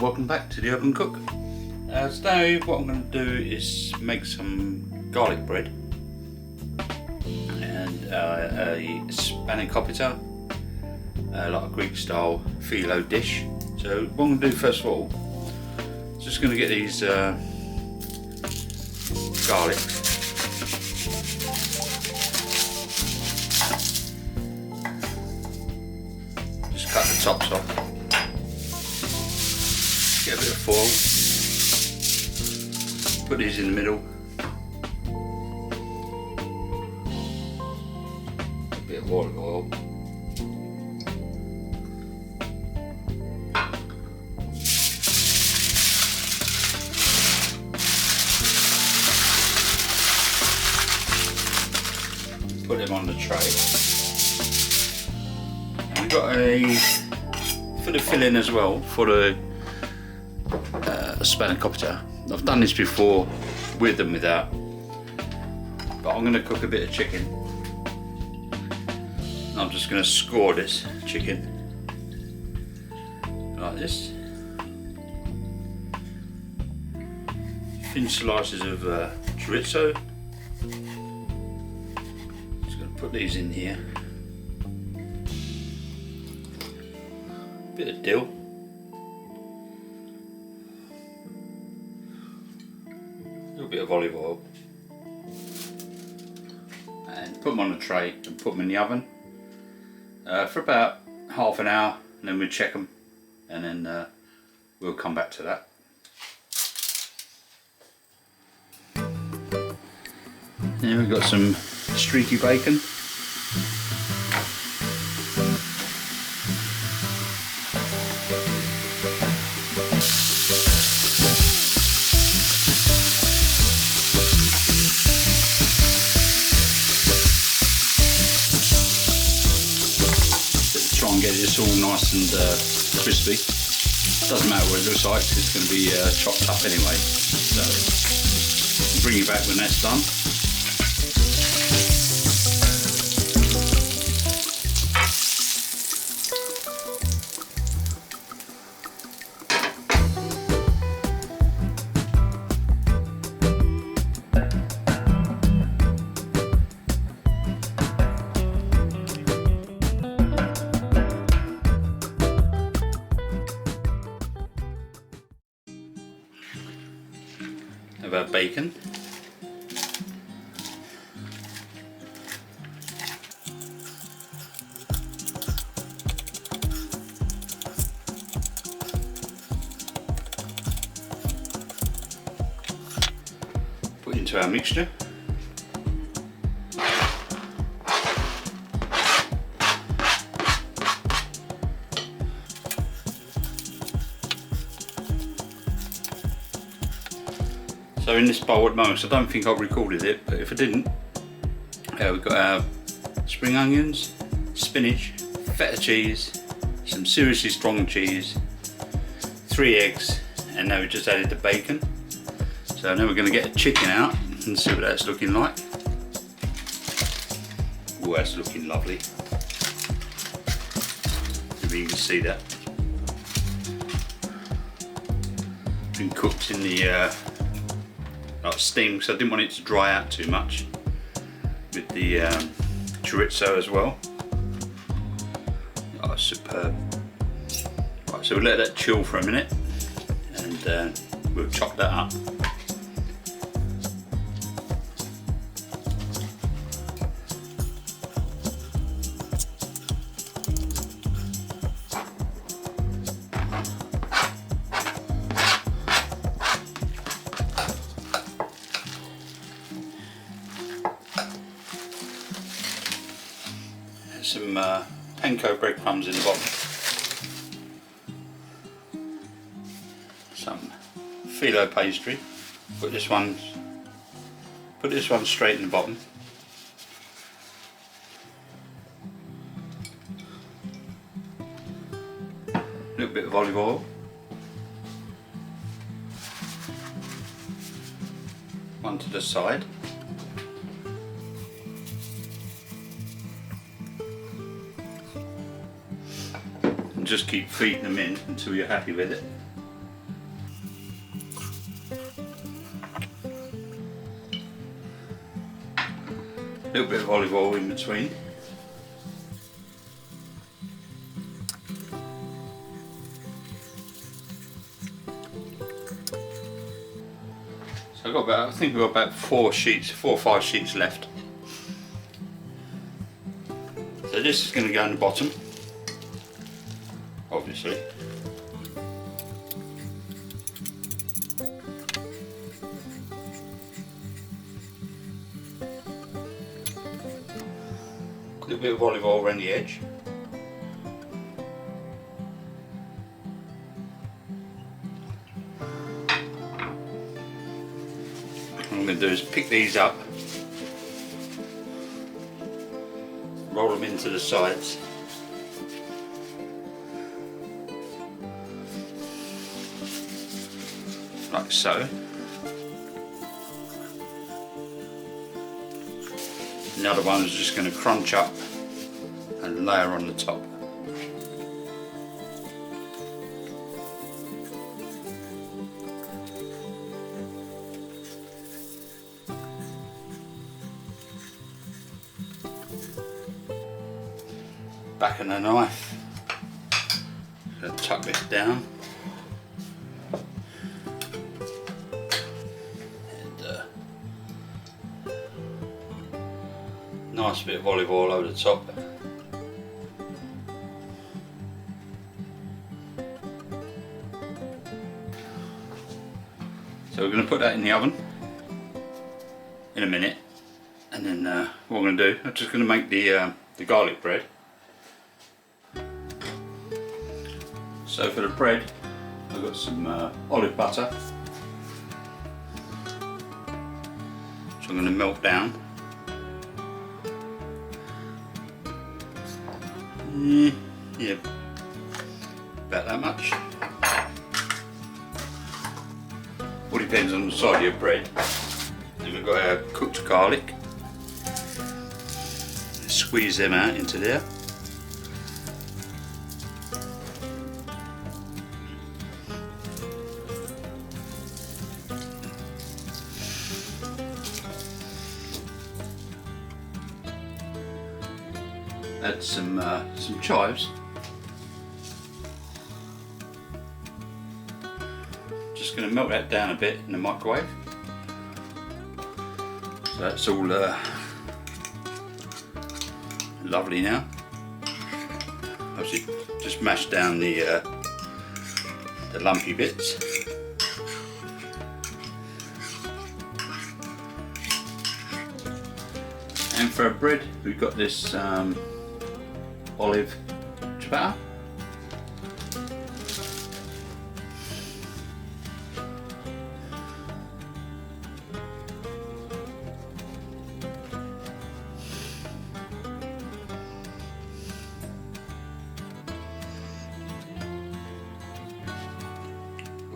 welcome back to the Urban Cook. Today what I'm going to do is make some garlic bread and a Spanakopita, like a Greek style Filo dish. So what I'm going to do first of all, just going to get these garlic. Just cut the tops off. Get a bit of foil, put these in the middle, a bit of olive oil, put them on the tray, and we've got for the filling as well, for the Spanakopita. I've done this before with and without, but I'm going to cook a bit of chicken. I'm just going to score this chicken like this. Thin slices of chorizo. Just going to put these in here. A bit of dill. A little bit of olive oil, and put them on a tray and put them in the oven for about half an hour, and then we'll check them, and then we'll come back to that. Here we've got some streaky bacon. And get this all nice and crispy. Doesn't matter what it looks like, it's going to be chopped up anyway. So I'll bring you back when that's done. Of our bacon. Put into our mixture. So in this bowl at the moment, I don't think I've recorded it, but if I didn't, we've got our spring onions, spinach, feta cheese, some seriously strong cheese, 3 eggs, and now we've just added the bacon. So now we're going to get the chicken out and see what that's looking like. Oh, that's looking lovely. Maybe you can see that. Been cooked in the like steam, because I didn't want it to dry out too much with the chorizo as well. Oh, superb. Right, so we'll let that chill for a minute, and we'll chop that up. Some panko breadcrumbs in the bottom, some Filo pastry. Put this one straight in the bottom. A little bit of olive oil, one to the side. And just keep feeding them in until you're happy with it. A little bit of olive oil in between. So I've got about, I think we've got about 4 or 5 sheets left. So this is going to go in the bottom, obviously. A little bit of olive oil around the edge. What I'm going to do is pick these up, roll them into the sides. Like so. The other one is just going to crunch up and layer on the top. Back of the knife, going to tuck this down. Nice bit of olive oil over the top. So we're going to put that in the oven in a minute, and then what I'm going to do, I'm just going to make the garlic bread. So for the bread, I've got some olive butter, which I'm going to melt down. Yeah, about that much. All depends on the side of your bread. Then we've got our cooked garlic. Squeeze them out into there. Add some chives. Just going to melt that down a bit in the microwave. So that's all lovely now. Obviously, just mash down the lumpy bits. And for our bread, we've got this olive ciabatta.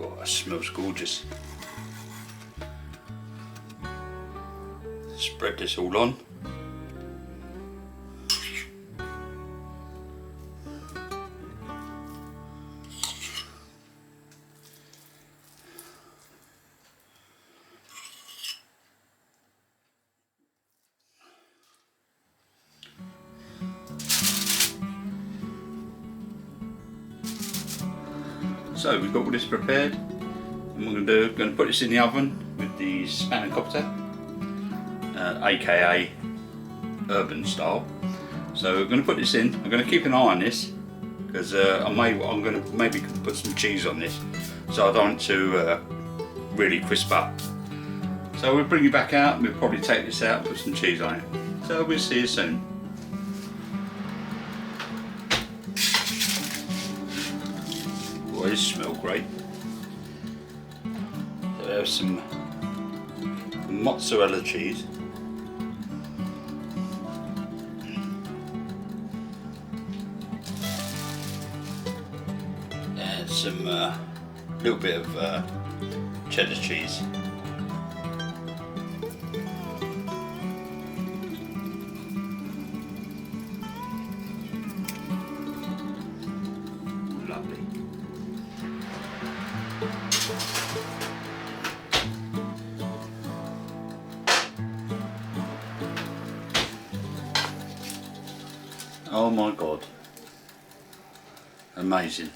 Oh, it smells gorgeous. Spread this all on. So we've got all this prepared, and we're going to put this in the oven with the Spanakopita, aka urban style. So we're going to put this in. I'm going to keep an eye on this because I'm going to maybe put some cheese on this, so I don't want to really crisp up. So we'll bring you back out, and we'll probably take this out and put some cheese on it. So we'll see you soon. Boy, these smell great. So there's some mozzarella cheese. And some little bit of cheddar cheese. Lovely. Oh my god. Amazing.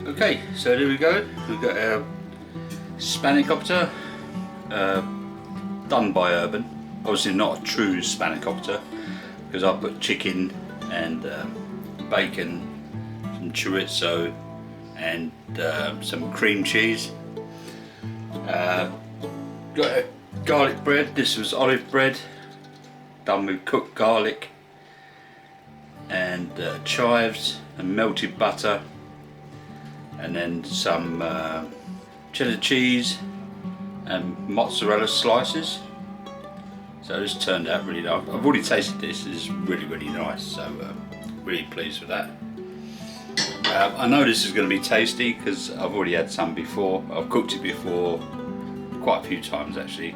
Okay, so there we go. We've got our Spanakopita, done by Urban. Obviously not a true Spanakopita, because I put chicken and bacon, some chorizo and some cream cheese. Got a garlic bread. This was olive bread done with cooked garlic and chives and melted butter, and then some cheddar cheese and mozzarella slices. So this turned out really nice. I've already tasted this. It's really nice. So really pleased with that. I know this is going to be tasty because I've already had some before. I've cooked it before quite a few times actually.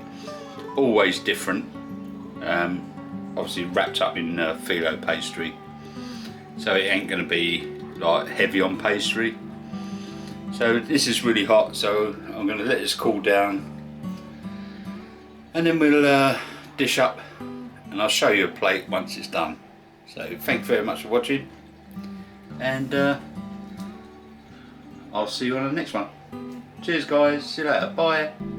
Always different. Obviously wrapped up in Filo Pastry, so it ain't going to be like heavy on pastry. So this is really hot, so I'm going to let this cool down, and then we'll dish up, and I'll show you a plate once it's done. So thank you very much for watching, and I'll see you on the next one. Cheers guys, see you later, bye.